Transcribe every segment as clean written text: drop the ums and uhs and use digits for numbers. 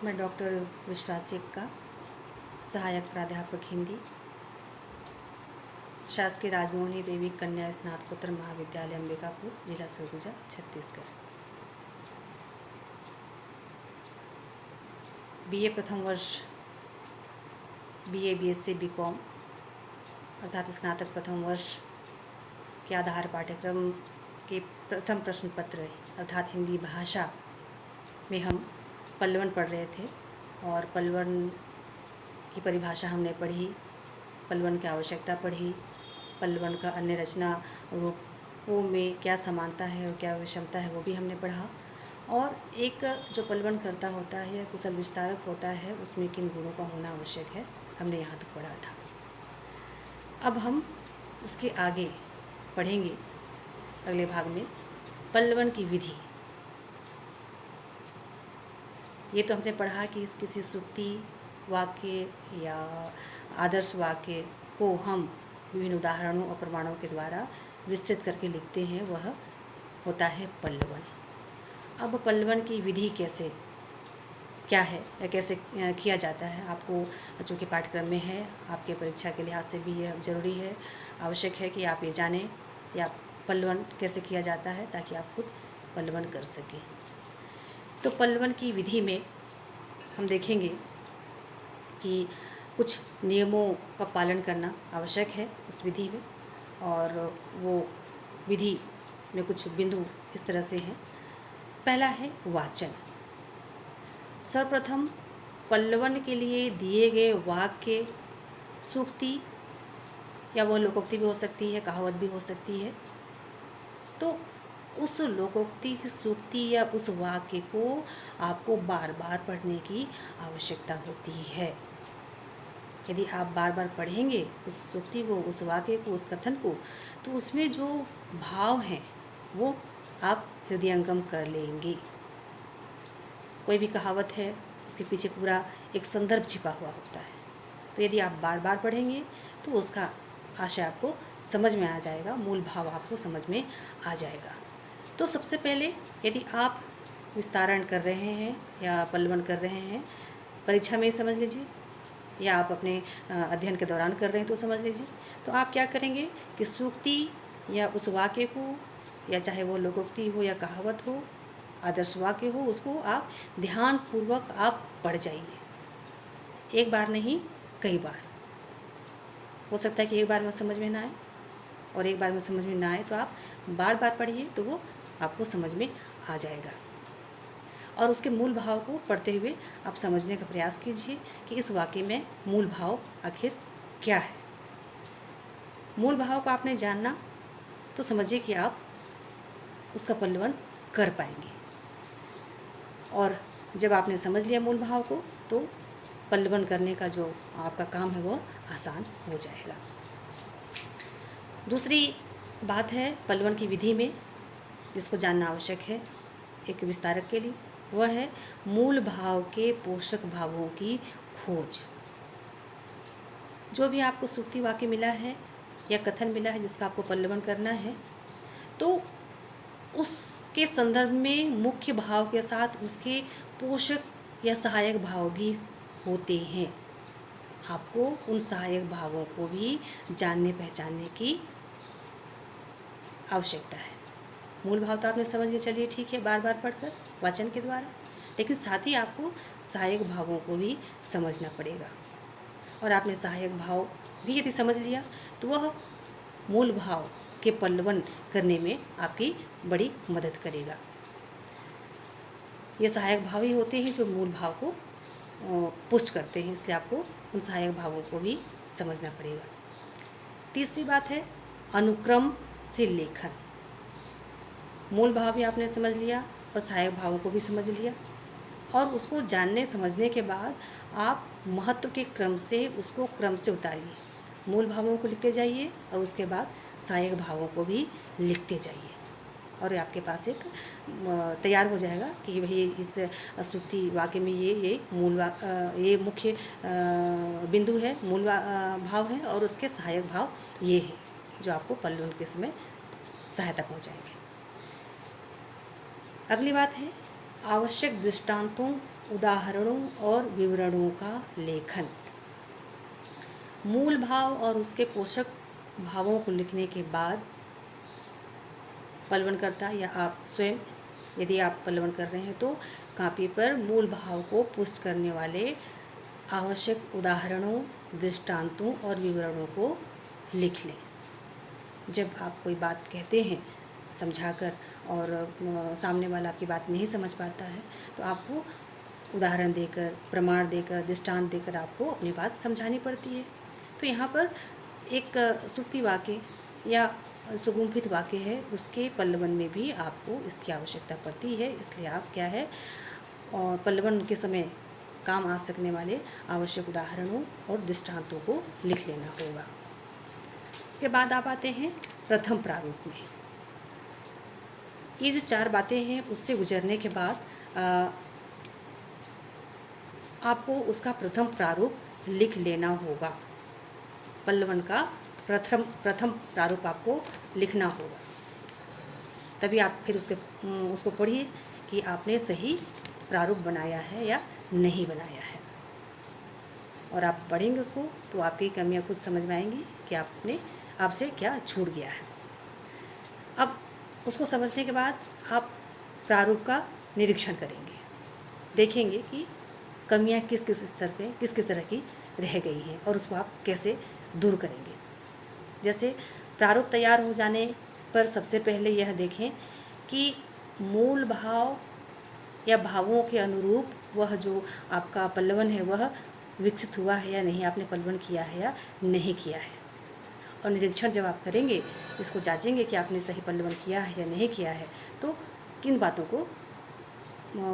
मैं डॉक्टर विश्वास एक्का, सहायक प्राध्यापक हिंदी, शासकीय राजमोहनी देवी कन्या स्नातकोत्तर महाविद्यालय अंबिकापुर, जिला सरगुजा, छत्तीसगढ़। बीए प्रथम वर्ष, बीए बीएससी बीकॉम अर्थात स्नातक प्रथम वर्ष के आधार पाठ्यक्रम के प्रथम प्रश्न पत्र अर्थात हिंदी भाषा में हम पल्लवन पढ़ रहे थे और पल्लवन की परिभाषा हमने पढ़ी, पल्लवन की आवश्यकता पढ़ी, पल्लवन का अन्य रचना रूपों में क्या समानता है और क्या विषमता है वो भी हमने पढ़ा। और एक जो पल्लवन करता होता है या कुशल विस्तारक होता है उसमें किन गुणों का होना आवश्यक है हमने यहाँ तक पढ़ा था। अब हम उसके आगे पढ़ेंगे अगले भाग में पल्लवन की विधि। ये तो हमने पढ़ा कि किसी सूक्ति वाक्य या आदर्श वाक्य को हम विभिन्न उदाहरणों और प्रमाणों के द्वारा विस्तृत करके लिखते हैं, वह होता है पल्लवन। अब पल्लवन की विधि कैसे क्या है या कैसे किया जाता है, आपको चूँकि पाठ्यक्रम में है, आपके परीक्षा के लिहाज से भी यह ज़रूरी है, आवश्यक है कि आप ये जानें या पल्लवन कैसे किया जाता है ताकि आप खुद पल्लवन कर सकें। तो पल्लवन की विधि में हम देखेंगे कि कुछ नियमों का पालन करना आवश्यक है उस विधि में, और वो विधि में कुछ बिंदु इस तरह से हैं। पहला है वाचन। सर्वप्रथम पल्लवन के लिए दिए गए वाक्य सूक्ति या वह लोकोक्ति भी हो सकती है, कहावत भी हो सकती है, तो उस लोकोक्ति सूक्ति या उस वाक्य को आपको बार बार पढ़ने की आवश्यकता होती है। यदि आप बार बार पढ़ेंगे उस सूक्ति को, उस वाक्य को, उस कथन को, तो उसमें जो भाव हैं वो आप हृदयंगम कर लेंगे। कोई भी कहावत है उसके पीछे पूरा एक संदर्भ छिपा हुआ होता है, तो यदि आप बार बार पढ़ेंगे तो उसका आशय आपको समझ में आ जाएगा, मूल भाव आपको समझ में आ जाएगा। तो सबसे पहले यदि आप विस्तारण कर रहे हैं या पल्लवन कर रहे हैं, परीक्षा में ही समझ लीजिए या आप अपने अध्ययन के दौरान कर रहे हैं तो समझ लीजिए, तो आप क्या करेंगे कि सूक्ति या उस वाक्य को, या चाहे वो लोकोक्ति हो या कहावत हो, आदर्श वाक्य हो, उसको आप ध्यानपूर्वक आप पढ़ जाइए। एक बार नहीं, कई बार। हो सकता है कि एक बार में समझ में ना आए, और एक बार में समझ में ना आए तो आप बार बार पढ़िए तो वो आपको समझ में आ जाएगा। और उसके मूल भाव को पढ़ते हुए आप समझने का प्रयास कीजिए कि इस वाक्य में मूल भाव आखिर क्या है। मूल भाव को आपने जानना तो समझिए कि आप उसका पल्लवन कर पाएंगे, और जब आपने समझ लिया मूल भाव को तो पल्लवन करने का जो आपका काम है वो आसान हो जाएगा। दूसरी बात है पल्लवन की विधि में जिसको जानना आवश्यक है एक विस्तारक के लिए, वह है मूल भाव के पोषक भावों की खोज। जो भी आपको सूक्ति वाक्य मिला है या कथन मिला है जिसका आपको पल्लवन करना है, तो उसके संदर्भ में मुख्य भाव के साथ उसके पोषक या सहायक भाव भी होते हैं। आपको उन सहायक भावों को भी जानने पहचानने की आवश्यकता है। मूल भाव तो आपने समझ लिया, चलिए ठीक है, बार बार पढ़कर वाचन के द्वारा, लेकिन साथ ही आपको सहायक भावों को भी समझना पड़ेगा। और आपने सहायक भाव भी यदि समझ लिया तो वह मूल भाव के पल्लवन करने में आपकी बड़ी मदद करेगा। ये सहायक भाव ही होते हैं जो मूल भाव को पुष्ट करते हैं, इसलिए आपको उन सहायक भावों को भी समझना पड़ेगा। तीसरी बात है अनुक्रम से लेखन। मूल भाव भी आपने समझ लिया और सहायक भावों को भी समझ लिया, और उसको जानने समझने के बाद आप महत्व के क्रम से उसको क्रम से उतारिए। मूल भावों को लिखते जाइए और उसके बाद सहायक भावों को भी लिखते जाइए, और आपके पास एक तैयार हो जाएगा कि भाई इस सूक्ति वाक्य में ये मुख्य बिंदु है, मूल भाव है, और उसके सहायक भाव ये है जो आपको पल्लवन के समय सहायता पहुंचाएंगे। अगली बात है आवश्यक दृष्टांतों उदाहरणों और विवरणों का लेखन। मूल भाव और उसके पोषक भावों को लिखने के बाद पलवनकर्ता या आप स्वयं, यदि आप पलवन कर रहे हैं तो कापी पर मूल भाव को पुष्ट करने वाले आवश्यक उदाहरणों, दृष्टांतों और विवरणों को लिख लें। जब आप कोई बात कहते हैं समझाकर और सामने वाला आपकी बात नहीं समझ पाता है, तो आपको उदाहरण देकर, प्रमाण देकर, दृष्टांत देकर आपको अपनी बात समझानी पड़ती है। तो यहाँ पर एक सूक्ति वाक्य या सुगुम्फित वाक्य है, उसके पल्लवन में भी आपको इसकी आवश्यकता पड़ती है। इसलिए आप क्या है, और पल्लवन के समय काम आ सकने वाले आवश्यक उदाहरणों और दृष्टांतों को लिख लेना होगा। इसके बाद आप आते हैं प्रथम प्रारूप में। ये जो 4 बातें हैं उससे गुजरने के बाद आपको उसका प्रथम प्रारूप लिख लेना होगा। पल्लवन का प्रथम प्रारूप आपको लिखना होगा, तभी आप फिर उसको पढ़िए कि आपने सही प्रारूप बनाया है या नहीं बनाया है। और आप पढ़ेंगे उसको तो आपकी कमियां खुद समझ में आएंगी कि आपसे क्या छूट गया है। अब उसको समझने के बाद आप प्रारूप का निरीक्षण करेंगे, देखेंगे कि कमियां किस किस स्तर पे किस किस तरह की रह गई हैं और उसको आप कैसे दूर करेंगे। जैसे प्रारूप तैयार हो जाने पर सबसे पहले यह देखें कि मूल भाव या भावों के अनुरूप वह जो आपका पल्लवन है वह विकसित हुआ है या नहीं, आपने पल्लवन किया है या नहीं किया है। और निरीक्षण जब आप करेंगे, इसको जांचेंगे कि आपने सही पल्लवन किया है या नहीं किया है, तो किन बातों को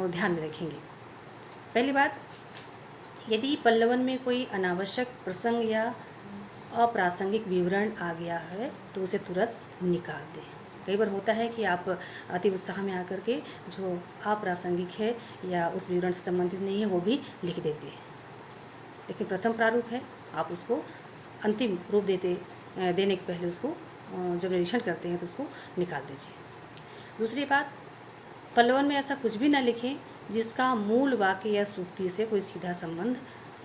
ध्यान में रखेंगे। पहली बात, यदि पल्लवन में कोई अनावश्यक प्रसंग या अप्रासंगिक विवरण आ गया है तो उसे तुरंत निकाल दें। कई बार होता है कि आप अति उत्साह में आकर के जो अप्रासंगिक है या उस विवरण से संबंधित नहीं है वो भी लिख देते हैं, लेकिन प्रथम प्रारूप है, आप उसको अंतिम रूप देने के पहले उसको जब निरीक्षण करते हैं तो उसको निकाल दीजिए। दूसरी बात, पल्लवन में ऐसा कुछ भी न लिखें जिसका मूल वाक्य या सूक्ति से कोई सीधा संबंध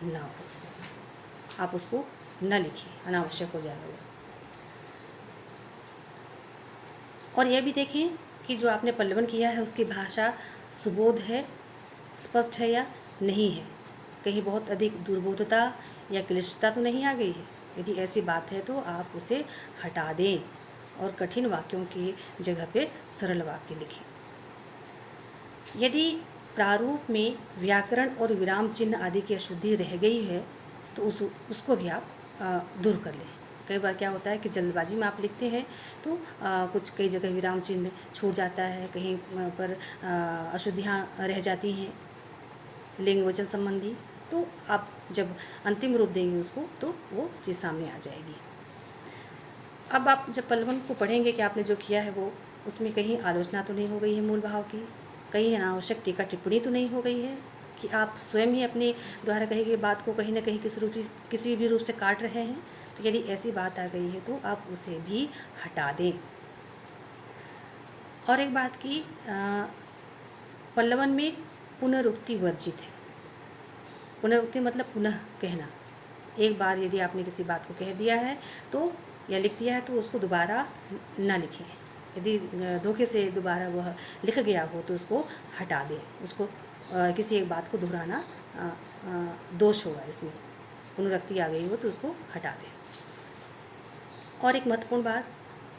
न हो। आप उसको न लिखिए, अनावश्यक हो जाएगा वो। और यह भी देखें कि जो आपने पल्लवन किया है उसकी भाषा सुबोध है, स्पष्ट है या नहीं है, कहीं बहुत अधिक दुर्बोधता या क्लिष्टता तो नहीं आ गई है। यदि ऐसी बात है तो आप उसे हटा दें और कठिन वाक्यों की जगह पे सरल वाक्य लिखें। यदि प्रारूप में व्याकरण और विराम चिन्ह आदि की अशुद्धि रह गई है तो उसको भी आप दूर कर लें। कई बार क्या होता है कि जल्दबाजी में आप लिखते हैं तो कुछ कई जगह विराम चिन्ह छूट जाता है, कहीं पर अशुद्धियाँ रह जाती हैं लिंग वचन संबंधी, तो आप जब अंतिम रूप देंगे उसको तो वो चीज़ सामने आ जाएगी। अब आप जब पल्लवन को पढ़ेंगे कि आपने जो किया है वो उसमें कहीं आलोचना तो नहीं हो गई है मूल भाव की, कहीं अनावश्यक टीका टिप्पणी तो नहीं हो गई है कि आप स्वयं ही अपने द्वारा कही गई बात को कहीं ना कहीं किसी भी रूप से काट रहे हैं। तो यदि ऐसी बात आ गई है तो आप उसे भी हटा दें। और एक बात की, पल्लवन में पुनरुक्ति वर्जित है। पुनरुक्ति मतलब पुनः कहना। एक बार यदि आपने किसी बात को कह दिया है तो या लिख दिया है तो उसको दोबारा ना लिखें। यदि धोखे से दोबारा वह लिख गया हो तो उसको हटा दें। उसको किसी एक बात को दोहराना दोष होगा, इसमें पुनरुक्ति आ गई हो तो उसको हटा दें। और एक महत्वपूर्ण बात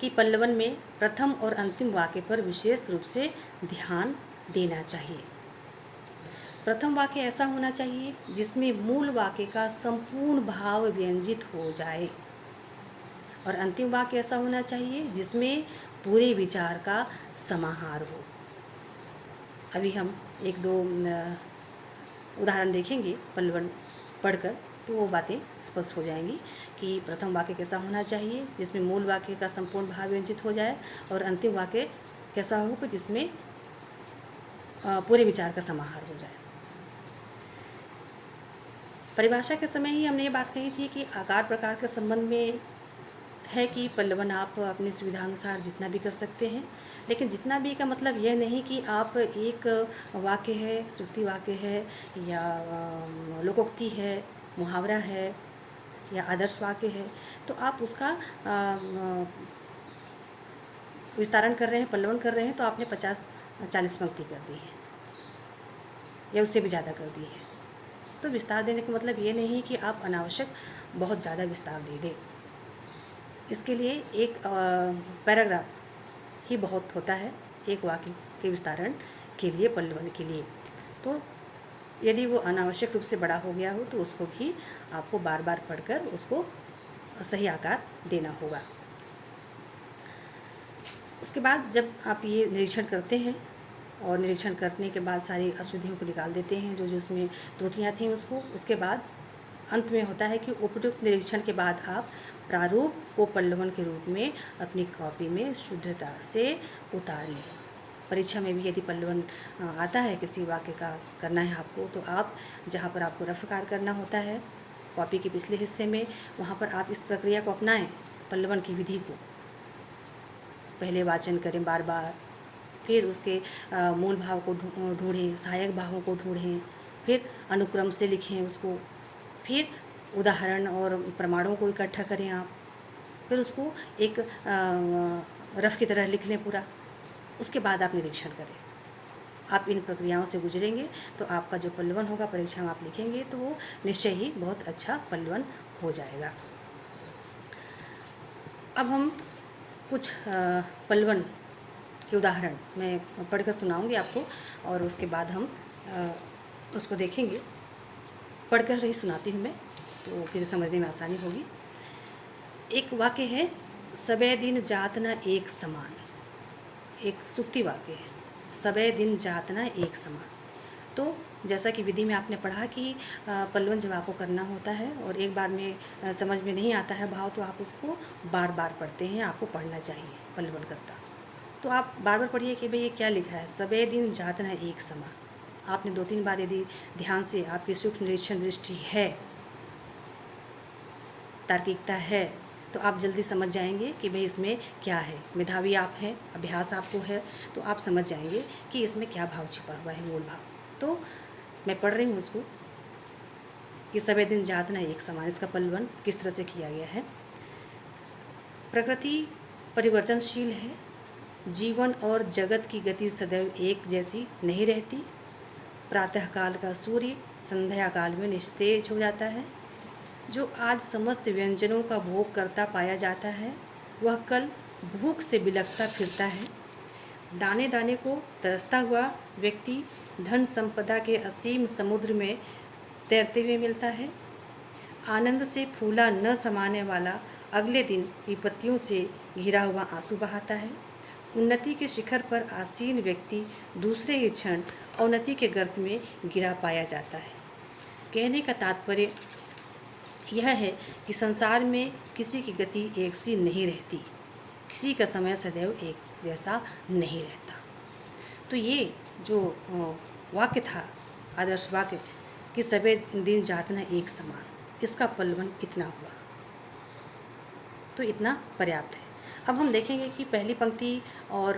कि पल्लवन में प्रथम और अंतिम वाक्य पर विशेष रूप से ध्यान देना चाहिए। प्रथम वाक्य ऐसा होना चाहिए जिसमें मूल वाक्य का संपूर्ण भाव व्यंजित हो जाए और अंतिम वाक्य ऐसा होना चाहिए जिसमें पूरे विचार का समाहार हो। अभी हम एक दो उदाहरण देखेंगे पल्लवन पढ़कर तो वो बातें स्पष्ट हो जाएंगी कि प्रथम वाक्य कैसा होना चाहिए जिसमें मूल वाक्य का संपूर्ण भाव व्यंजित हो जाए और अंतिम वाक्य कैसा हो कि जिसमें पूरे विचार का समाहार हो जाए। परिभाषा के समय ही हमने ये बात कही थी कि आकार प्रकार के संबंध में है कि पल्लवन आप अपनी सुविधानुसार जितना भी कर सकते हैं, लेकिन जितना भी का मतलब यह नहीं कि आप एक वाक्य है, सूक्ति वाक्य है या लोकोक्ति है, मुहावरा है या आदर्श वाक्य है, तो आप उसका विस्तारण कर रहे हैं, पल्लवन कर रहे हैं, तो आपने 50-40 पंक्ति कर दी है या उससे भी ज़्यादा कर दी है। तो विस्तार देने का मतलब ये नहीं कि आप अनावश्यक बहुत ज़्यादा विस्तार दे दें। इसके लिए एक पैराग्राफ ही बहुत होता है एक वाक्य के विस्तारण के लिए, पल्लवन के लिए। तो यदि वो अनावश्यक रूप से बड़ा हो गया हो तो उसको भी आपको बार बार पढ़कर उसको सही आकार देना होगा। उसके बाद जब आप ये निरीक्षण करते हैं और निरीक्षण करने के बाद सारी अशुद्धियों को निकाल देते हैं, जो जो उसमें त्रुटियाँ थीं उसके बाद अंत में होता है कि उपयुक्त निरीक्षण के बाद आप प्रारूप को पल्लवन के रूप में अपनी कॉपी में शुद्धता से उतार लें। परीक्षा में भी यदि पल्लवन आता है किसी वाक्य का करना है आपको, तो आप जहाँ पर आपको रफ आकार करना होता है कॉपी के पिछले हिस्से में, वहाँ पर आप इस प्रक्रिया को अपनाएं, पल्लवन की विधि को। पहले वाचन करें बार बार, फिर उसके मूल भाव को ढूंढें, सहायक भावों को ढूंढें, फिर अनुक्रम से लिखें उसको, फिर उदाहरण और प्रमाणों को इकट्ठा करें आप, फिर उसको एक रफ की तरह लिख लें पूरा। उसके बाद आप निरीक्षण करें। आप इन प्रक्रियाओं से गुजरेंगे तो आपका जो पल्लवन होगा परीक्षा में आप लिखेंगे तो वो निश्चय ही बहुत अच्छा पल्लवन हो जाएगा। अब हम कुछ पल्लवन के उदाहरण मैं पढ़कर सुनाऊंगी आपको और उसके बाद हम उसको देखेंगे। पढ़कर ही सुनाती हूँ मैं, तो फिर समझने में आसानी होगी। एक वाक्य है, सबे दिन जात न एक समान। एक सूक्ति वाक्य है, सबे दिन जात न एक समान। तो जैसा कि विधि में आपने पढ़ा कि पल्लवन जब आपको करना होता है और एक बार में समझ में नहीं आता है भाव, तो आप उसको बार बार पढ़ते हैं, आपको पढ़ना चाहिए पल्लवन करता। तो आप बार बार पढ़िए कि भाई ये क्या लिखा है, सबे दिन जात न एक समान। आपने 2-3 बार यदि ध्यान से आपकी सूक्ष्म निरीक्षण दृष्टि है, तार्किकता है, तो आप जल्दी समझ जाएंगे कि भाई इसमें क्या है। मेधावी आप हैं, अभ्यास आपको है, तो आप समझ जाएंगे कि इसमें क्या भाव छिपा हुआ है, मूल भाव। तो मैं पढ़ रही हूँ उसको कि सबे दिन जात न एक समान। इसका पल्लवन किस तरह से किया गया है। प्रकृति परिवर्तनशील है, जीवन और जगत की गति सदैव एक जैसी नहीं रहती। प्रातःकाल का सूर्य संध्या काल में निस्तेज हो जाता है। जो आज समस्त व्यंजनों का भोग करता पाया जाता है, वह कल भूख से बिलखता फिरता है। दाने दाने को तरसता हुआ व्यक्ति धन संपदा के असीम समुद्र में तैरते हुए मिलता है। आनंद से फूला न समाने वाला अगले दिन विपत्तियों से घिरा हुआ आंसू बहाता है। उन्नति के शिखर पर आसीन व्यक्ति दूसरे ही क्षण अवनति के गर्त में गिरा पाया जाता है। कहने का तात्पर्य यह है कि संसार में किसी की गति एक सी नहीं रहती, किसी का समय सदैव एक जैसा नहीं रहता। तो ये जो वाक्य था, आदर्श वाक्य कि सबे दिन जात न एक समान, इसका पल्लवन इतना हुआ, तो इतना पर्याप्त है। अब हम देखेंगे कि पहली पंक्ति और